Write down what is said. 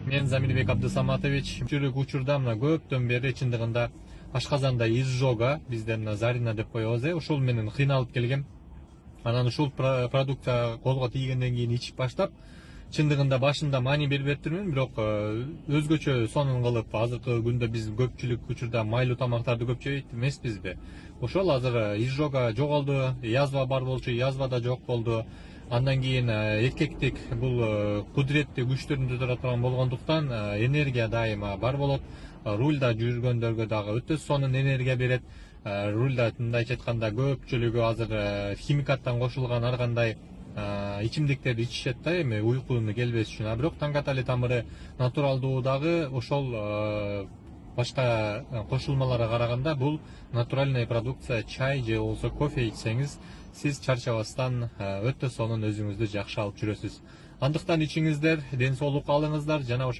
Мен Замирбек Абдысаматович жүрүк учурда мына көптөн бери чындыгында ашказанда изжога бизден мына Зарина деп коебуз, ошол менен кыйналып келгем. Анан ушул продукция колго тийгенден кийин ичип баштап, чындыгында башында маани бербептирмин, бирок өзгөчө сонун кылып азыркы күндө биз көпчүлүк учурда майлуу тамактарды көп жебейт эмеспизби? Ошол азыр изжога жоголду, язва бар болчу, язва да жок болду. Андан кийин эркектик бул кудуретти күчтөрүн тутура турган болгондуктан энергия дайыма бар болот. Рульда жүргөндөргө дагы өтө сонун энергия берет. Рульда мындайча айтканда көпчүлүгү азыр химикаттан кошулган ар кандай ичимдиктерди ичишет да, эми уйкуну келбеш үчүн. А бирок таңгатали тамыры натуралдуу дагы ошол башка кошулмаларга караганда бул натуральный продукция. Чай же болбосо кофе ичсеңиз, сиз чарчабастан өтө сонун өзүңүздү жакшы алып жүрөсүз. Андыктан ичиңиздер, ден соолукка алыңыздар жана